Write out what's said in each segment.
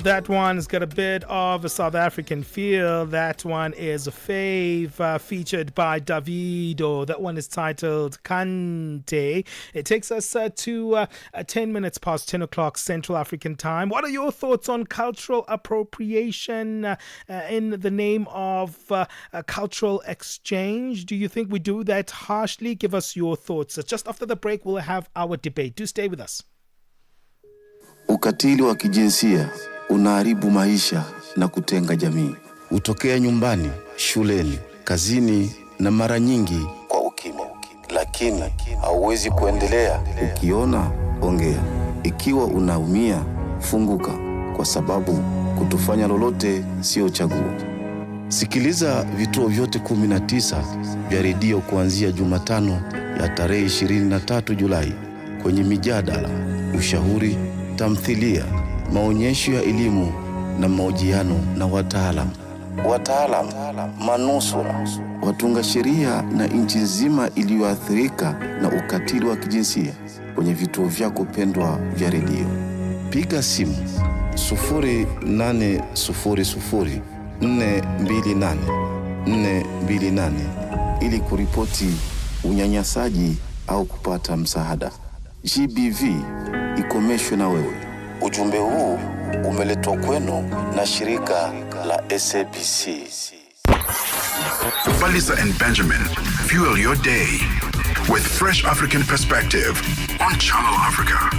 That one's got a bit of a South African feel. That one is a fave featured by Davido. That one is titled Kante. It takes us to 10 minutes past 10 o'clock Central African time. What are your thoughts on cultural appropriation in the name of cultural exchange? Do you think we do that harshly? Give us your thoughts. Just after the break, we'll have our debate. Do stay with us. Ukatili wa kijinsia unaharibu maisha na kutenga jamii. Hutokea nyumbani, shuleni, kazini na mara nyingi kwa ukimya. Lakini hauwezi kuendelea. Ukiona, ongea. Ikiwa unaumia, funguka, kwa sababu kutofanya lolote sio chaguo. Sikiliza vituo vyote 19 vya redio kuanzia Jumatano ya tarehe 23 Julai kwenye mijadala, ushauri, tamthilia, maonyesho ya elimu na mahojiano na wataalamu, manusura, watunga sheria na nchi nzima iliyoathirika na ukatili wa kijinsia kwenye vituo vyako pendwa vya redio. Piga simu 0800 428 428 ili kuripoti unyanyasaji au kupata msaada. GBV ikomeshwe na wewe. Ujumbe huu umeletwa kwenu na shirika la SABC. Palesa and Benjamin fuel your day with fresh African perspective on Channel Africa.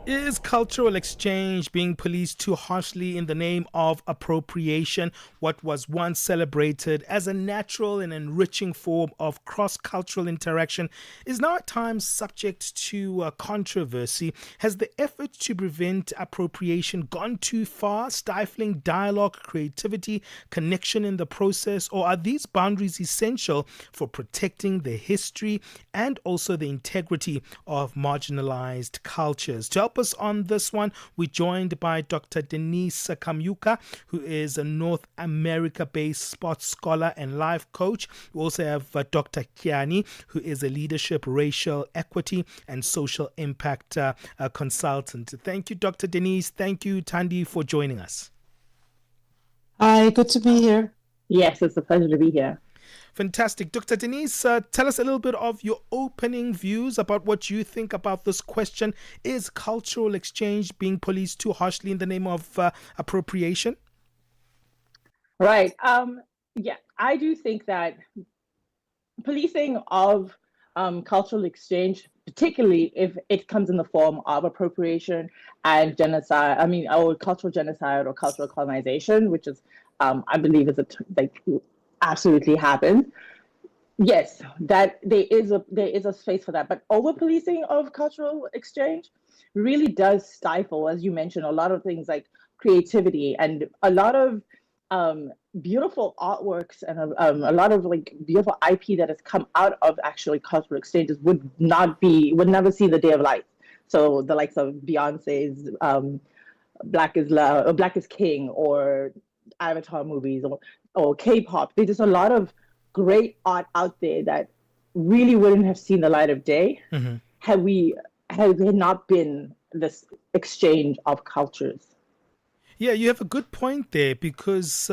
Is cultural exchange being policed too harshly in the name of appropriation? What was once celebrated as a natural and enriching form of cross-cultural interaction is now at times subject to controversy. Has the effort to prevent appropriation gone too far, stifling dialogue, creativity, connection in the process, or are these boundaries essential for protecting the history and also the integrity of marginalized cultures? To help us on this one, we're joined by Dr. Denise Kamyuka, who is a North America-based sports scholar and life coach. We also have Dr. Kiani, who is a leadership, racial equity, and social impact consultant. Thank you, Dr. Denise. Thank you, Thandi, for joining us. Hi, good to be here. Yes, it's a pleasure to be here. Fantastic. Dr. Denise, tell us a little bit of your opening views about what you think about this question. Is cultural exchange being policed too harshly in the name of appropriation? Right. Yeah, I do think that policing of cultural exchange, particularly if it comes in the form of appropriation and genocide, or cultural genocide or cultural colonization, which is, I believe, is absolutely happened. Yes, that there is a space for that, but over policing of cultural exchange really does stifle, as you mentioned, a lot of things like creativity and a lot of beautiful artworks and a lot of beautiful IP that has come out of actually cultural exchanges would never see the day of light. So the likes of Beyonce's Black is Love or Black is King or Avatar movies or K-pop. There's just a lot of great art out there that really wouldn't have seen the light of day had there not been this exchange of cultures. Yeah, you have a good point there because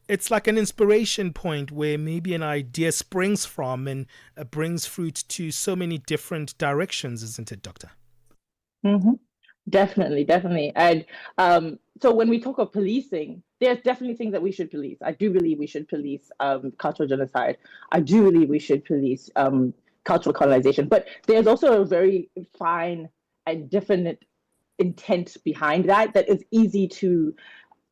it's like an inspiration point where maybe an idea springs from and brings fruit to so many different directions, isn't it, Doctor? Mm-hmm. Definitely. And so when we talk of policing, there's definitely things that we should police. I do believe we should police cultural genocide. I do believe we should police cultural colonization. But there's also a very fine and definite intent behind that is easy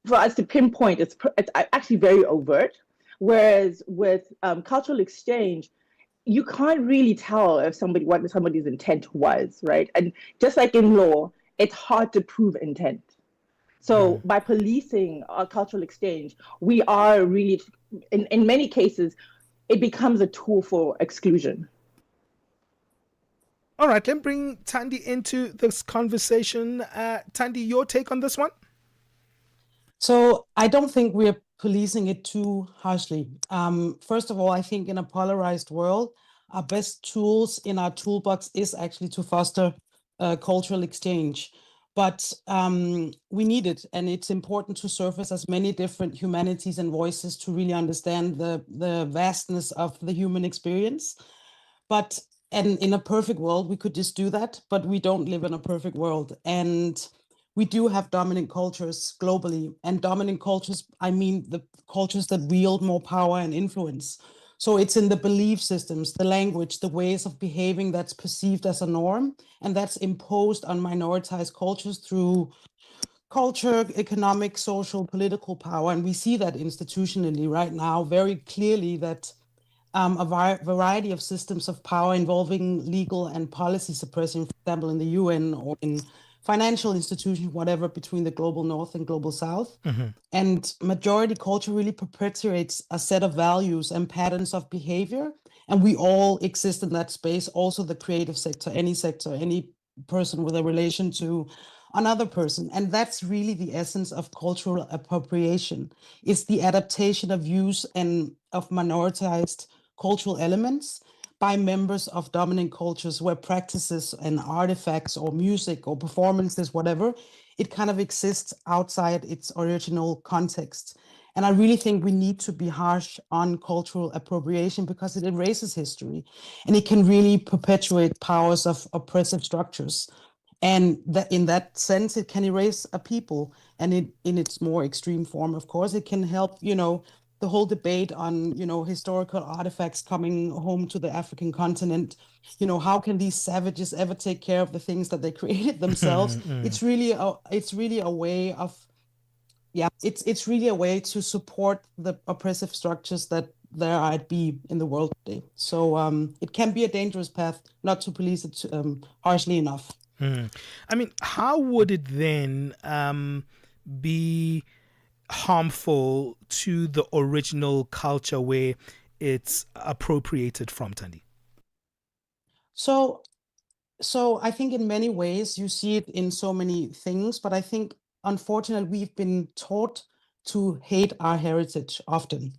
for us to pinpoint. It's actually very overt. Whereas with cultural exchange, you can't really tell if what somebody's intent was, right? And just like in law, it's hard to prove intent. So by policing our cultural exchange, we are really, in many cases, it becomes a tool for exclusion. All right, let me bring Thandi into this conversation. Thandi, your take on this one? So I don't think we're policing it too harshly. First of all, I think in a polarized world, our best tools in our toolbox is actually to foster cultural exchange. But we need it, and it's important to surface as many different humanities and voices to really understand the vastness of the human experience. But and in a perfect world, we could just do that, but we don't live in a perfect world. And we do have dominant cultures globally. And dominant cultures, I mean the cultures that wield more power and influence. So it's in the belief systems, the language, the ways of behaving that's perceived as a norm, and that's imposed on minoritized cultures through culture, economic, social, political power. And we see that institutionally right now very clearly that a variety of systems of power involving legal and policy suppression, for example, in the UN or in financial institutions, whatever, between the global north and global south. And majority culture really perpetuates a set of values and patterns of behavior. And we all exist in that space, also the creative sector, any person with a relation to another person. And that's really the essence of cultural appropriation. It's the adaptation of views and of minoritized cultural elements by members of dominant cultures where practices and artifacts or music or performances, whatever, it kind of exists outside its original context. And I really think we need to be harsh on cultural appropriation because it erases history and it can really perpetuate powers of oppressive structures. And that in that sense, it can erase a people, and in its more extreme form, of course, it can help, the whole debate on, historical artifacts coming home to the African continent. How can these savages ever take care of the things that they created themselves? It's really a way of, it's really a way to support the oppressive structures that there are at be in the world today. So it can be a dangerous path not to police it harshly enough. I mean, how would it then be harmful to the original culture where it's appropriated from, Thandi? So I think in many ways you see it in so many things, but I think unfortunately we've been taught to hate our heritage often.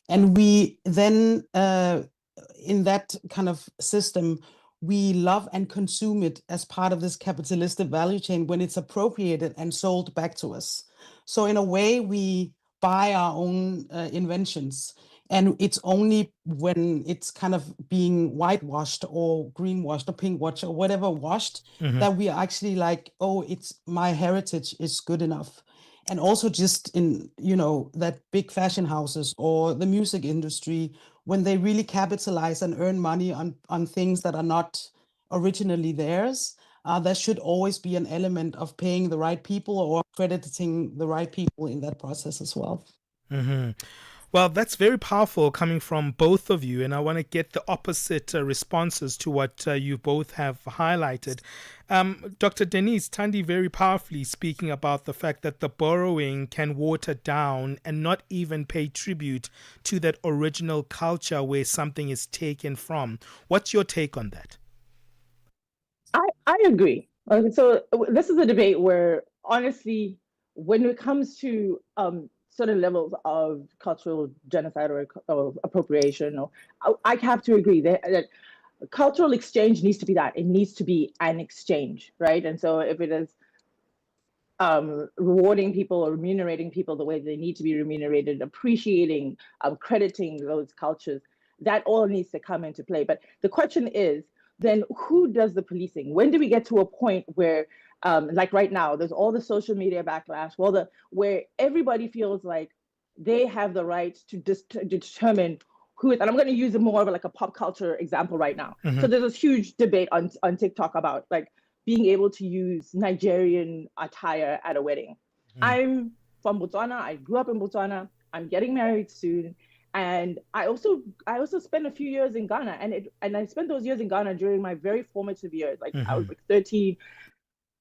And we then, in that kind of system, we love and consume it as part of this capitalistic value chain when it's appropriated and sold back to us. So in a way, we buy our own inventions. And it's only when it's kind of being whitewashed or greenwashed or pinkwashed or whatever washed that we are actually like, oh, it's my heritage is good enough. And also just in, that big fashion houses or the music industry, when they really capitalize and earn money on things that are not originally theirs, there should always be an element of paying the right people or crediting the right people in that process as well. Well, that's very powerful coming from both of you, and I want to get the opposite responses to what you both have highlighted. Dr. Denise, Thandi very powerfully speaking about the fact that the borrowing can water down and not even pay tribute to that original culture where something is taken from. What's your take on that? I agree. So this is a debate where, honestly, when it comes to certain levels of cultural genocide or appropriation, I have to agree that cultural exchange needs to be that. It needs to be an exchange, right? And so if it is rewarding people or remunerating people the way they need to be remunerated, appreciating, crediting those cultures, that all needs to come into play. But the question is, then who does the policing? When do we get to a point where, like right now, there's all the social media backlash, where everybody feels like they have the right to determine who is, and I'm going to use more of like a pop culture example right now. So there's this huge debate on TikTok about like being able to use Nigerian attire at a wedding. I'm from Botswana. I grew up in Botswana. I'm getting married soon. And I also spent a few years in Ghana, and I spent those years in Ghana during my very formative years. Like I was like 13.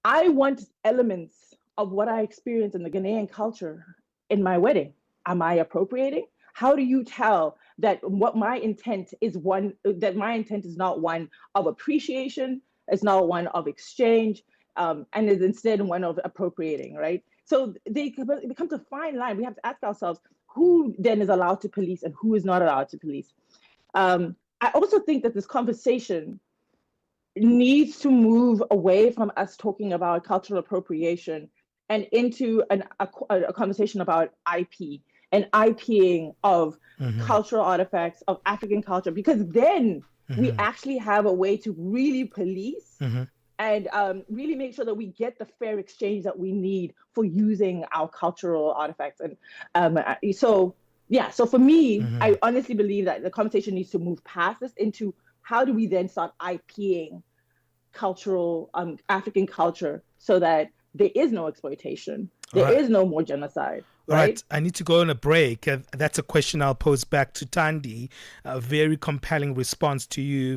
I want elements of what I experienced in the Ghanaian culture in my wedding. Am I appropriating? How do you tell that what my intent is my intent is not one of appreciation, it's not one of exchange, and is instead one of appropriating, right? So it becomes a fine line. We have to ask ourselves, who then is allowed to police and who is not allowed to police? I also think that this conversation needs to move away from us talking about cultural appropriation and into a conversation about IP and IPing of cultural artifacts of African culture, because then we actually have a way to really police and really make sure that we get the fair exchange that we need for using our cultural artifacts. And so for me, I honestly believe that the conversation needs to move past this into how do we then start IPing cultural African culture so that there is no exploitation, there is no more genocide. All right, I need to go on a break. That's a question I'll pose back to Thandi. A very compelling response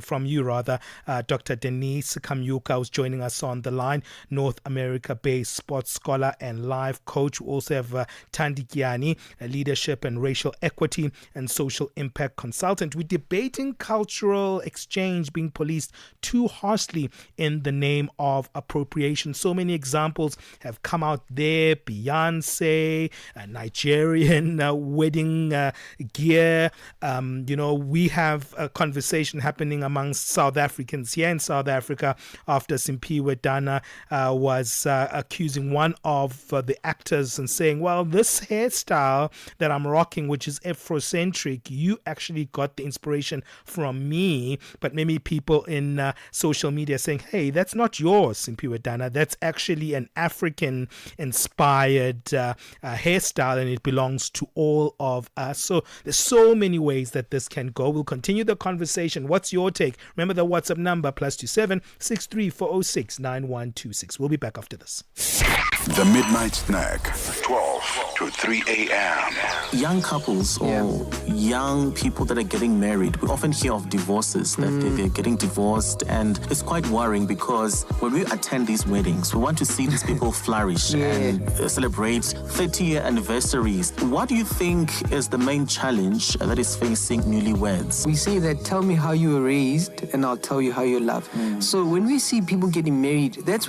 from you, Dr. Denise Kamyuka, who's joining us on the line, North America-based sports scholar and life coach. We also have Thandi Gyani, a leadership and racial equity and social impact consultant. We're debating cultural exchange being policed too harshly in the name of appropriation. So many examples have come out there. Beyonce, Nigerian wedding gear. We have a conversation happening amongst South Africans here in South Africa after Simphiwe Dana was accusing one of the actors and saying, well, this hairstyle that I'm rocking, which is Afrocentric, you actually got the inspiration from me. But maybe people in social media saying, hey, that's not yours, Simphiwe Dana. That's actually an African inspired hairstyle, and it belongs to all of us. So there's so many ways that this can go. We'll continue the conversation. What's your take? Remember the WhatsApp number, +27 63406 9126. We'll be back after this. The Midnight Snack, 12 to 3 a.m. Young couples or young people that are getting married, we often hear of divorces, that they're getting divorced, and it's quite worrying because when we attend these weddings, we want to see these people flourish and celebrate 30-year anniversaries. What do you think is the main challenge that is facing newlyweds? We say that tell me how you were raised and I'll tell you how you love. So when we see people getting married, that's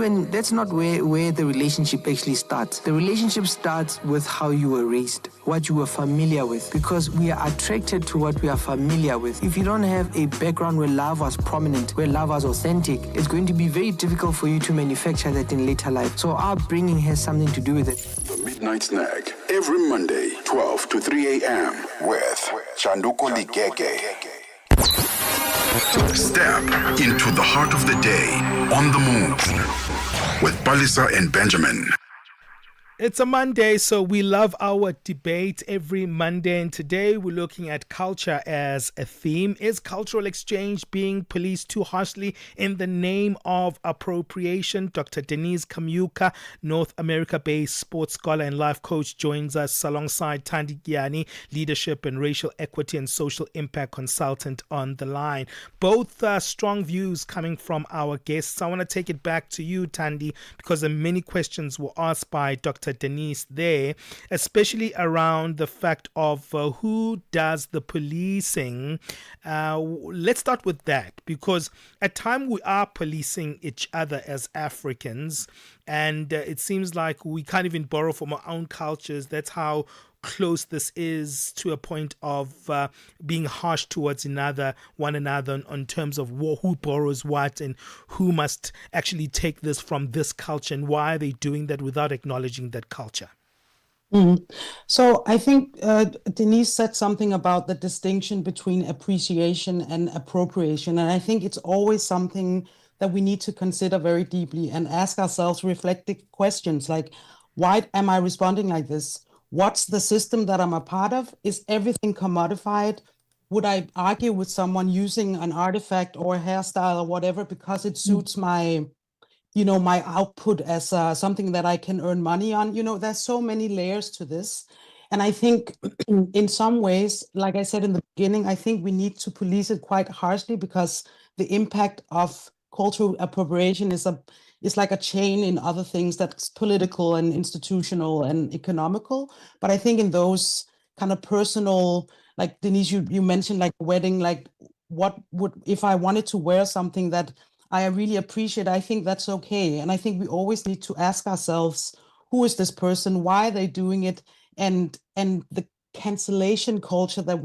not where the relationship actually starts. The relationship starts with how you were raised, what you were familiar with, because we are attracted to what we are familiar with. If you don't have a background where love was prominent, where love was authentic, it's going to be very difficult for you to manufacture that in later life. So our upbringing has something to do with it. The Midnight Snack, every Monday, 12 to 3 a.m. with Chanduko Ligege. Step into the heart of the day on the move with Palesa and Benjamin. It's a Monday, so we love our debate every Monday, and today we're looking at culture as a theme. Is cultural exchange being policed too harshly in the name of appropriation? Dr. Denise Kamyuka, North America-based sports scholar and life coach, joins us alongside Thandi Gyani, leadership and racial equity and social impact consultant, on the line. Both strong views coming from our guests. I want to take it back to you, Thandi, because many questions were asked by Dr. Denise there, especially around the fact of who does the policing. Let's start with that, because at times we are policing each other as Africans, and it seems like we can't even borrow from our own cultures. That's how close this is to a point of being harsh towards one another in terms of who borrows what and who must actually take this from this culture, and why are they doing that without acknowledging that culture. So I think Denise said something about the distinction between appreciation and appropriation, and I think it's always something that we need to consider very deeply and ask ourselves reflective questions like, why am I responding like this? What's the system that I'm a part of? Is everything commodified? Would I argue with someone using an artifact or a hairstyle or whatever because it suits my output as something that I can earn money on? There's so many layers to this. And I think in some ways, like I said in the beginning, I think we need to police it quite harshly, because the impact of cultural appropriation is like a chain in other things that's political and institutional and economical. But I think in those kind of personal, like Denise, you mentioned like a wedding, like what would, if I wanted to wear something that I really appreciate, I think that's okay. And I think we always need to ask ourselves, who is this person? Why are they doing it? And the cancellation culture that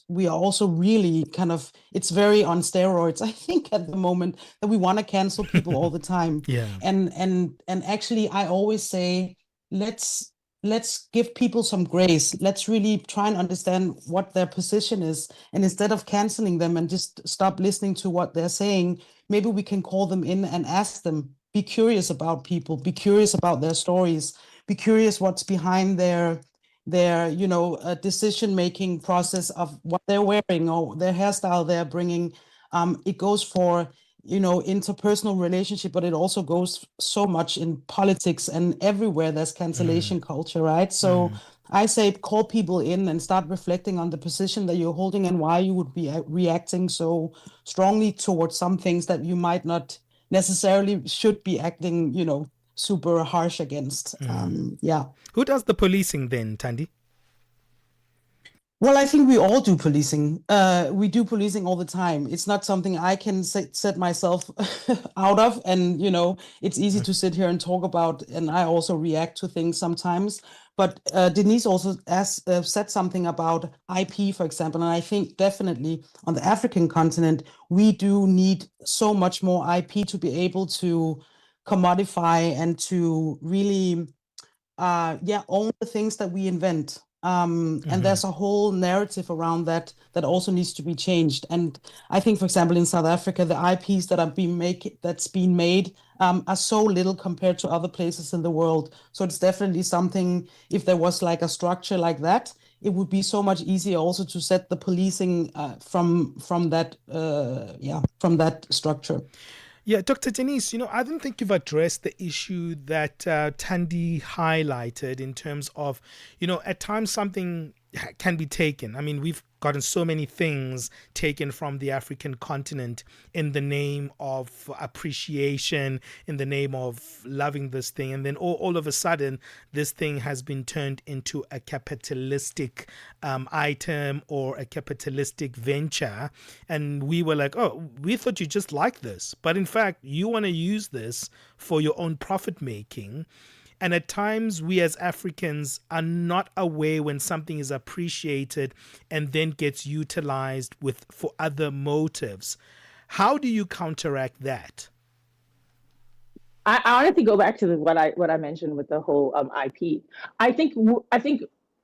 we are also really kind of, it's very on steroids, I think, at the moment, that we want to cancel people all the time. Yeah. And actually, I always say, let's give people some grace. Let's really try and understand what their position is. And instead of canceling them and just stop listening to what they're saying, maybe we can call them in and ask them, be curious about people, be curious about their stories, be curious what's behind their decision-making process of what they're wearing or their hairstyle they're bringing. It goes for, interpersonal relationship, but it also goes so much in politics, and everywhere there's cancellation culture, right? So I say call people in and start reflecting on the position that you're holding and why you would be reacting so strongly towards some things that you might not necessarily should be acting, super harsh against. Yeah. Who does the policing then, Thandi? Well, I think we all do policing. We do policing all the time. It's not something I can set myself out of. And, it's easy to sit here and talk about. And I also react to things sometimes. But Denise also said something about IP, for example. And I think definitely on the African continent, we do need so much more IP to be able to commodify and to really, own the things that we invent. And there's a whole narrative around that also needs to be changed. And I think, for example, in South Africa, the IPs that's been made are so little compared to other places in the world. So it's definitely something, if there was like a structure like that, it would be so much easier also to set the policing from that structure. Yeah, Dr. Denise, I don't think you've addressed the issue that Thandi highlighted in terms of, at times something can be taken. I mean, we've gotten so many things taken from the African continent in the name of appreciation, in the name of loving this thing. And then all of a sudden, this thing has been turned into a capitalistic item or a capitalistic venture. And we were like, oh, we thought you just liked this. But in fact, you want to use this for your own profit making. And at times, we as Africans are not aware when something is appreciated and then gets utilized for other motives. How do you counteract that? I honestly go back to what I mentioned with the whole IP. I think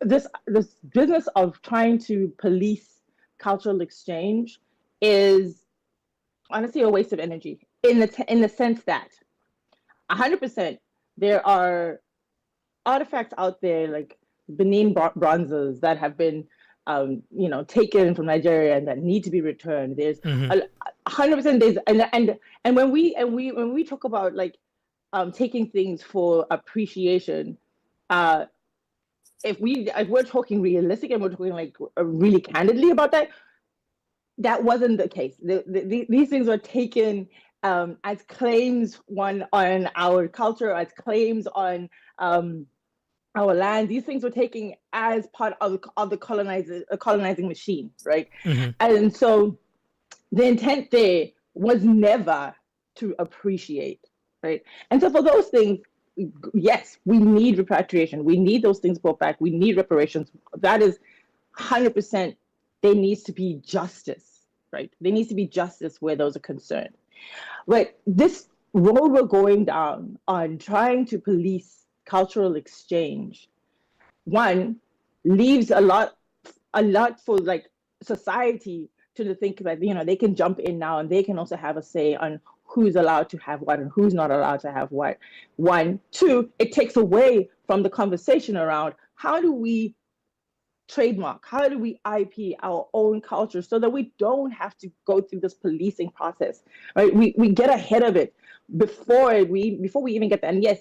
this business of trying to police cultural exchange is honestly a waste of energy in the sense that 100%. There are artifacts out there like Benin bronzes that have been, taken from Nigeria and that need to be returned. There's 100%. There's and when we talk about like taking things for appreciation, if we're talking realistic and we're talking like really candidly about that, that wasn't the case. These things were taken as claims on our culture, as claims on our land. These things were taken as part of the colonizing machine, right? And so the intent there was never to appreciate, right? And so for those things, yes, we need repatriation. We need those things brought back. We need reparations. That is 100%. There needs to be justice, right? There needs to be justice where those are concerned. But this road we're going down on trying to police cultural exchange, one, leaves a lot for like society to think that, they can jump in now and they can also have a say on who's allowed to have what and who's not allowed to have what. One, two, it takes away from the conversation around how do we trademark, how do we IP our own culture so that we don't have to go through this policing process, right? We get ahead of it before we even get there. And yes,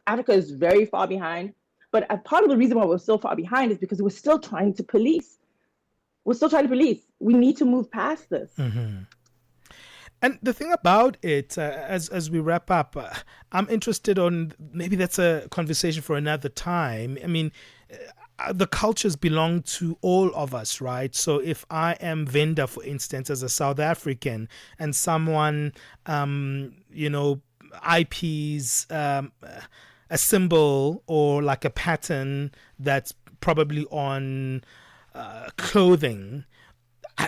Africa is very far behind, but a part of the reason why we're so far behind is because we're still trying to police. We need to move past this. And the thing about it, as we wrap up, I'm interested on, maybe that's a conversation for another time. I mean, the cultures belong to all of us, right? So if I am Venda, for instance, as a South African, and someone, IPs a symbol or like a pattern that's probably on clothing,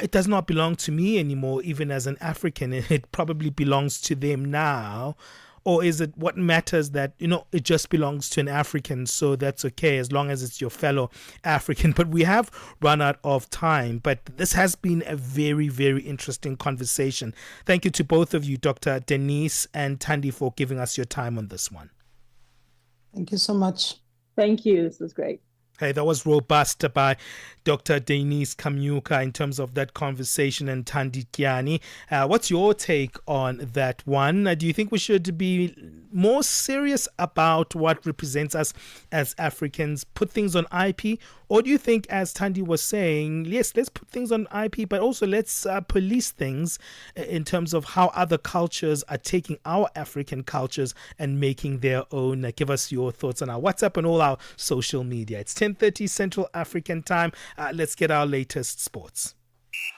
it does not belong to me anymore, even as an African. It probably belongs to them now. Or is it what matters that, it just belongs to an African, so that's okay as long as it's your fellow African. But we have run out of time. But this has been a very, very interesting conversation. Thank you to both of you, Dr. Denise and Thandi, for giving us your time on this one. Thank you so much. Thank you. This was great. Hey, that was robust by Dr. Denise Kamyuka in terms of that conversation, and Thandi Kiani. What's your take on that one? Do you think we should be more serious about what represents us as Africans, put things on IP? Or do you think, as Thandi was saying, yes, let's put things on IP, but also let's police things in terms of how other cultures are taking our African cultures and making their own? Give us your thoughts on our WhatsApp and all our social media. It's 10:30 Central African time. Let's get our latest sports.